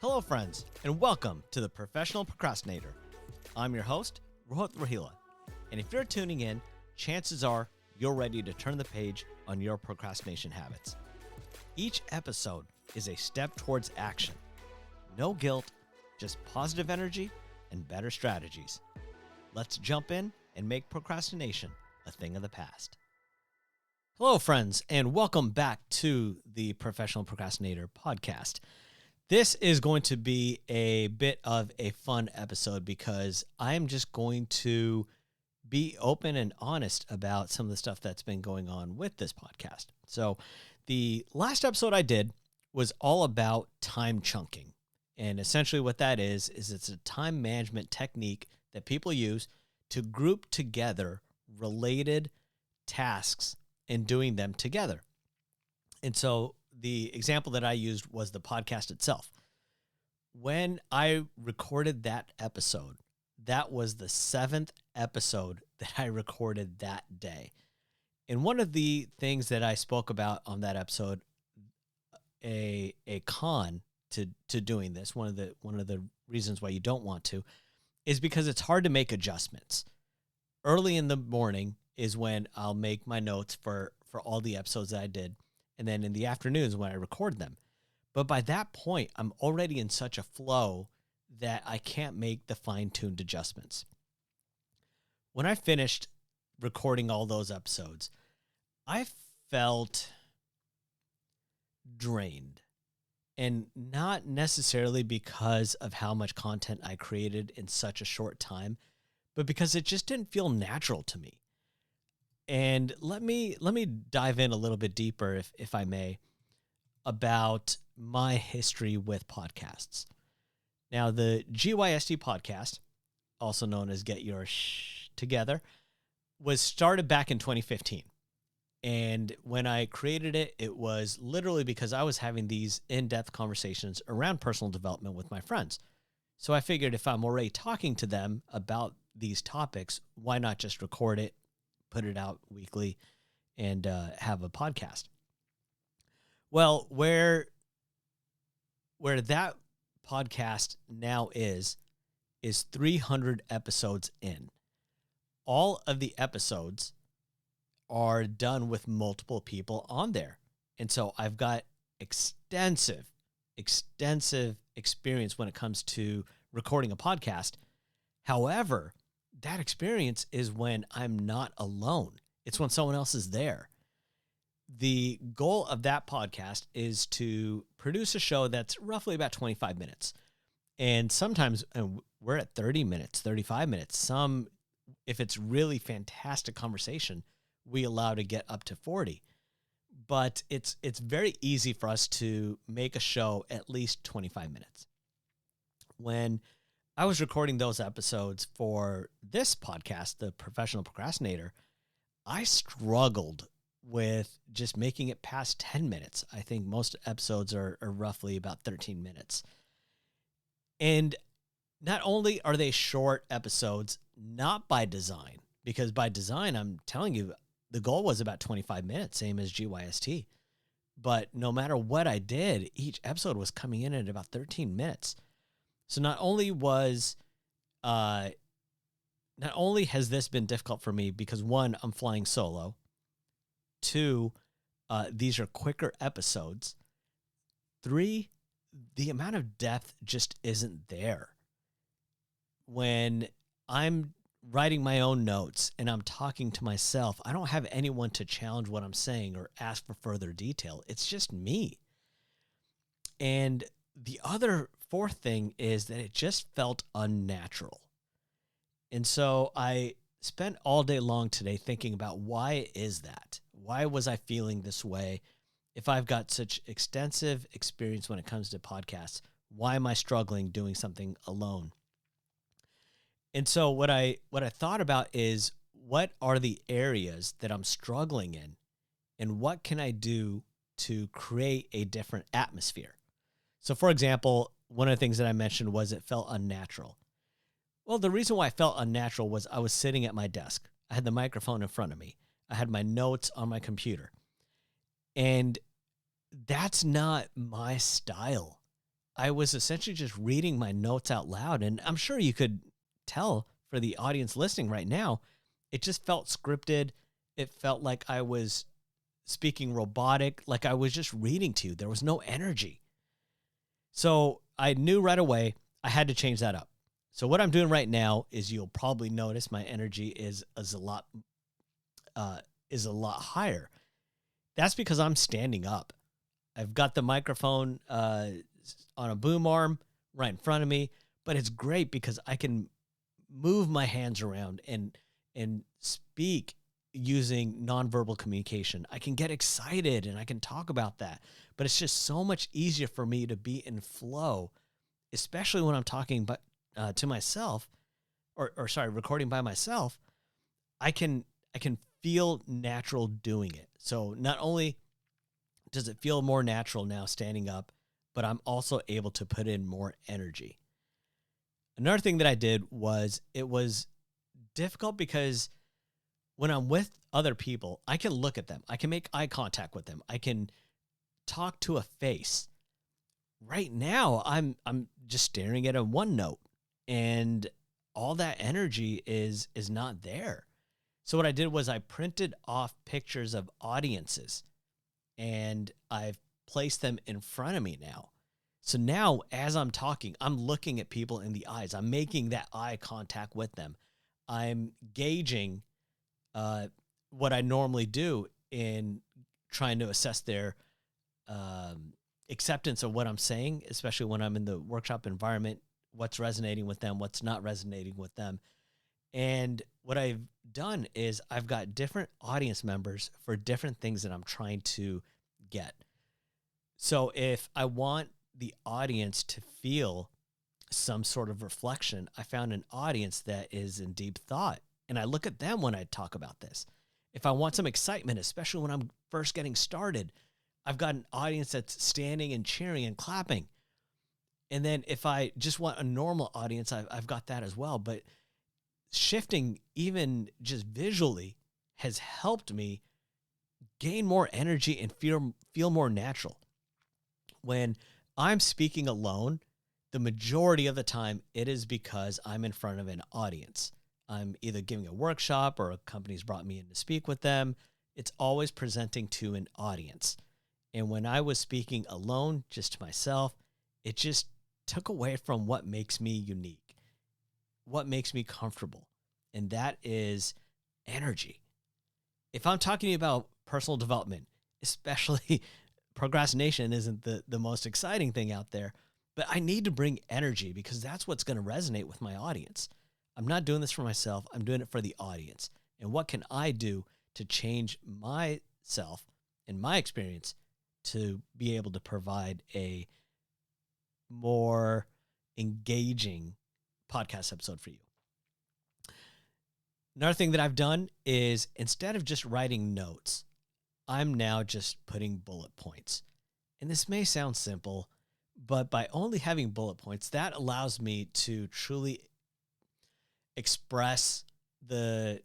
Hello, friends, and welcome to the Professional Procrastinator. I'm your host, Rohila, and if you're tuning in, chances are you're ready to turn the page on your procrastination habits. Each episode is a step towards action. No guilt, just positive energy and better strategies. Let's jump in and make procrastination a thing of the past. Hello, friends, and welcome back to the Professional Procrastinator podcast. This is going to be a bit of a fun episode because I'm just going to be open and honest about some of the stuff that's been going on with this podcast. So the last episode I did was all about time chunking. And essentially what that is it's a time management technique that people use to group together related tasks and doing them together. And so the example that I used was the podcast itself. When I recorded that episode, that was the 7th episode that I recorded that day. And one of the things that I spoke about on that episode, a con to doing this, one of the reasons why you don't want to, is because it's hard to make adjustments. Early in the morning is when I'll make my notes for all the episodes that I did. And then in the afternoons when I record them. But by that point, I'm already in such a flow that I can't make the fine-tuned adjustments. When I finished recording all those episodes, I felt drained. And not necessarily because of how much content I created in such a short time, but because it just didn't feel natural to me. And let me dive in a little bit deeper, if I may, about my history with podcasts. Now, the GYST podcast, also known as Get Your Shh Together, was started back in 2015. And when I created it, it was literally because I was having these in-depth conversations around personal development with my friends. So I figured if I'm already talking to them about these topics, why not just record it, put it out weekly, and have a podcast. Well, where that podcast now is 300 episodes in. All of the episodes are done with multiple people on there. And so I've got extensive experience when it comes to recording a podcast. However, that experience is when I'm not alone. It's when someone else is there. The goal of that podcast is to produce a show that's roughly about 25 minutes. And sometimes we're at 30 minutes, 35 minutes. Some, if it's really fantastic conversation, we allow to get up to 40. But it's very easy for us to make a show at least 25 minutes. When I was recording those episodes for this podcast, The Professional Procrastinator, I struggled with just making it past 10 minutes. I think most episodes are roughly about 13 minutes. And not only are they short episodes, not by design, because by design, I'm telling you, the goal was about 25 minutes, same as GYST. But no matter what I did, each episode was coming in at about 13 minutes. So not only has this been difficult for me because 1, I'm flying solo. 2, these are quicker episodes. 3, the amount of depth just isn't there. When I'm writing my own notes and I'm talking to myself, I don't have anyone to challenge what I'm saying or ask for further detail. It's just me. And the other 4th thing is that it just felt unnatural. And so I spent all day long today thinking about why is that? Why was I feeling this way? If I've got such extensive experience when it comes to podcasts, why am I struggling doing something alone? And so what I thought about is, what are the areas that I'm struggling in, and what can I do to create a different atmosphere? So for example, one of the things that I mentioned was it felt unnatural. Well, the reason why I felt unnatural was I was sitting at my desk. I had the microphone in front of me. I had my notes on my computer. And that's not my style. I was essentially just reading my notes out loud. And I'm sure you could tell for the audience listening right now, it just felt scripted. It felt like I was speaking robotic, like I was just reading to you. There was no energy. So I knew right away I had to change that up. So what I'm doing right now is, you'll probably notice my energy is a lot higher. That's because I'm standing up. I've got the microphone on a boom arm right in front of me, but it's great because I can move my hands around and speak using nonverbal communication. I can get excited and I can talk about that, but it's just so much easier for me to be in flow, especially when I'm talking to myself, or sorry, recording by myself. I can feel natural doing it. So not only does it feel more natural now standing up, but I'm also able to put in more energy. Another thing that I did was, it was difficult because when I'm with other people, I can look at them. I can make eye contact with them. I can talk to a face. Right now, I'm just staring at a OneNote, and all that energy is not there. So what I did was, I printed off pictures of audiences, and I've placed them in front of me now. So now, as I'm talking, I'm looking at people in the eyes. I'm making that eye contact with them. I'm gauging what I normally do in trying to assess their acceptance of what I'm saying, especially when I'm in the workshop environment, what's resonating with them, what's not resonating with them. And what I've done is, I've got different audience members for different things that I'm trying to get. So if I want the audience to feel some sort of reflection, I found an audience that is in deep thought, and I look at them when I talk about this. If I want some excitement, especially when I'm first getting started, I've got an audience that's standing and cheering and clapping. And then if I just want a normal audience, I've got that as well. But shifting even just visually has helped me gain more energy and feel more natural. When I'm speaking alone, the majority of the time, it is because I'm in front of an audience. I'm either giving a workshop, or a company's brought me in to speak with them. It's always presenting to an audience. And when I was speaking alone, just to myself, it just took away from what makes me unique, what makes me comfortable. And that is energy. If I'm talking about personal development, especially procrastination isn't the most exciting thing out there, but I need to bring energy because that's what's going to resonate with my audience. I'm not doing this for myself. I'm doing it for the audience. And what can I do to change myself and my experience to be able to provide a more engaging podcast episode for you? Another thing that I've done is, instead of just writing notes, I'm now just putting bullet points. And this may sound simple, but by only having bullet points, that allows me to truly express the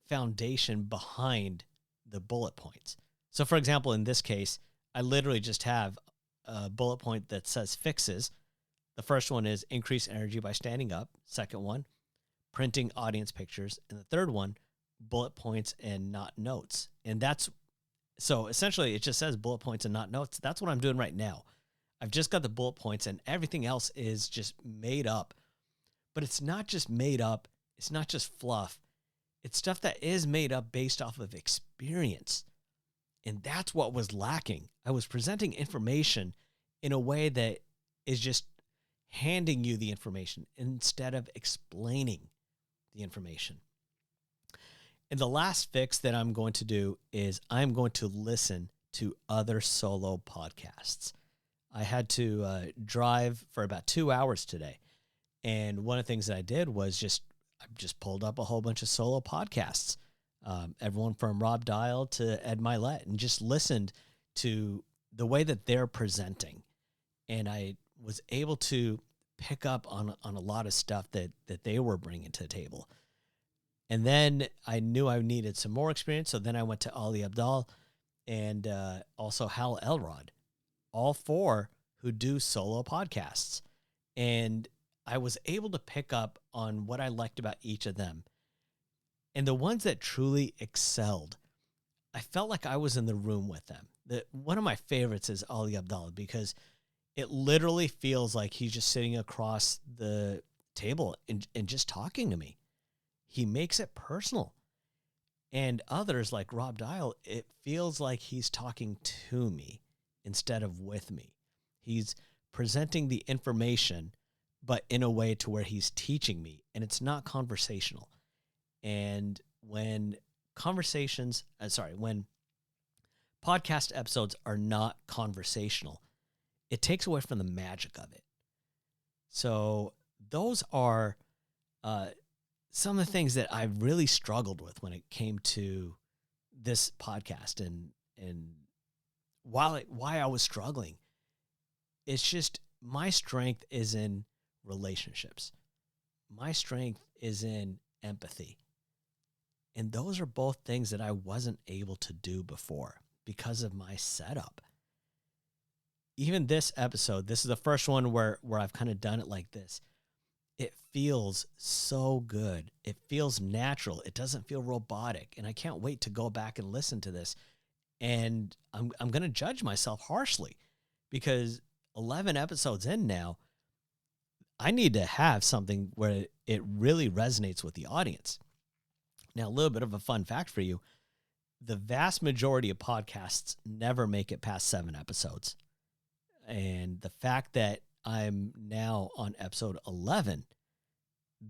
foundation behind the bullet points. So for example, in this case, I literally just have a bullet point that says fixes. The first one is increase energy by standing up. Second one, printing audience pictures. And the third one, bullet points and not notes. And so essentially it just says bullet points and not notes. That's what I'm doing right now. I've just got the bullet points, and everything else is just made up. But it's not just made up. It's not just fluff. It's stuff that is made up based off of experience. And that's what was lacking. I was presenting information in a way that is just handing you the information instead of explaining the information. And the last fix that I'm going to do is, I'm going to listen to other solo podcasts. I had to drive for about 2 hours today. And one of the things that I did was I just pulled up a whole bunch of solo podcasts, everyone from Rob Dial to Ed Milet, and just listened to the way that they're presenting. And I was able to pick up on a lot of stuff that they were bringing to the table. And then I knew I needed some more experience. So then I went to Ali Abdaal and also Hal Elrod, all four who do solo podcasts. And I was able to pick up on what I liked about each of them. And the ones that truly excelled, I felt like I was in the room with them. One of my favorites is Ali Abdallah, because it literally feels like he's just sitting across the table and just talking to me. He makes it personal. And others like Rob Dial, it feels like he's talking to me instead of with me. He's presenting the information, but in a way to where he's teaching me, and it's not conversational. And when when podcast episodes are not conversational, it takes away from the magic of it. So those are some of the things that I really struggled with when it came to this podcast, and why I was struggling. It's just my strength is in relationships. My strength is in empathy. And those are both things that I wasn't able to do before because of my setup. Even this episode, this is the first one where I've kind of done it like this. It feels so good. It feels natural. It doesn't feel robotic. And I can't wait to go back and listen to this. And I'm going to judge myself harshly, because 11 episodes in now, I need to have something where it really resonates with the audience. Now, a little bit of a fun fact for you. The vast majority of podcasts never make it past 7 episodes. And the fact that I'm now on episode 11,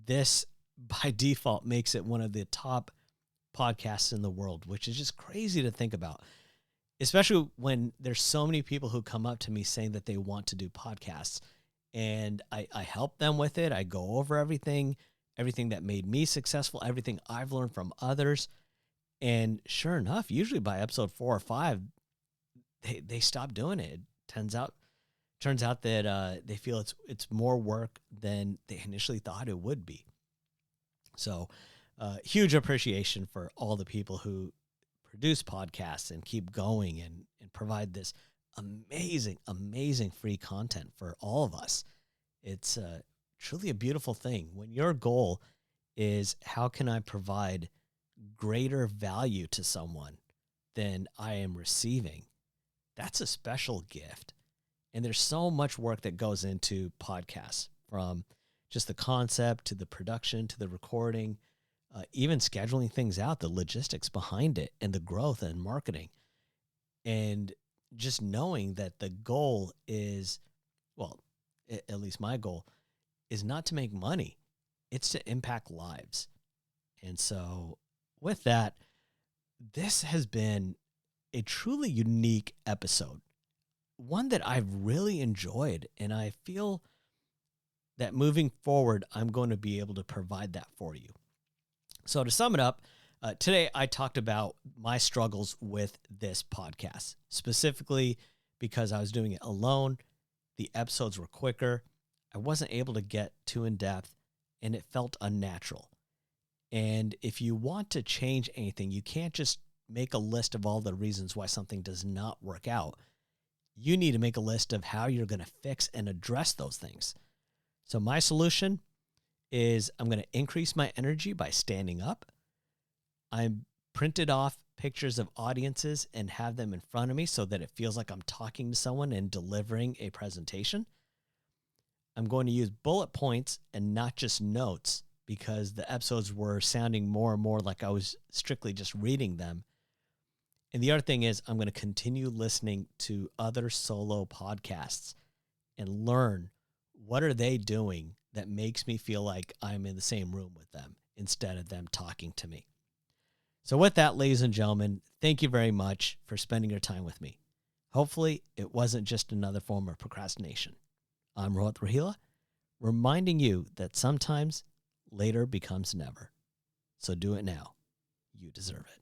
this by default makes it one of the top podcasts in the world, which is just crazy to think about, especially when there's so many people who come up to me saying that they want to do podcasts, and I help them with it. I go over everything that made me successful, everything I've learned from others. And sure enough, usually by episode 4 or 5, they stop doing it. It turns out that they feel it's more work than they initially thought it would be. So huge appreciation for all the people who produce podcasts and keep going and provide this amazing free content for all of us. It's truly a beautiful thing. When your goal is, how can I provide greater value to someone than I am receiving? That's a special gift. And there's so much work that goes into podcasts, from just the concept to the production to the recording, even scheduling things out, the logistics behind it, and the growth and marketing. And just knowing that the goal is, well, at least my goal is not to make money. It's to impact lives. And so with that, this has been a truly unique episode, one that I've really enjoyed. And I feel that moving forward, I'm going to be able to provide that for you. So to sum it up, today I talked about my struggles with this podcast, specifically because I was doing it alone. The episodes were quicker. I wasn't able to get too in depth, and it felt unnatural. And if you want to change anything, you can't just make a list of all the reasons why something does not work out. You need to make a list of how you're going to fix and address those things. So my solution is, I'm going to increase my energy by standing up. I printed off pictures of audiences and have them in front of me so that it feels like I'm talking to someone and delivering a presentation. I'm going to use bullet points and not just notes, because the episodes were sounding more and more like I was strictly just reading them. And the other thing is, I'm going to continue listening to other solo podcasts and learn, what are they doing that makes me feel like I'm in the same room with them instead of them talking to me. So with that, ladies and gentlemen, thank you very much for spending your time with me. Hopefully it wasn't just another form of procrastination. I'm Rohit Rohila, reminding you that sometimes later becomes never. So do it now. You deserve it.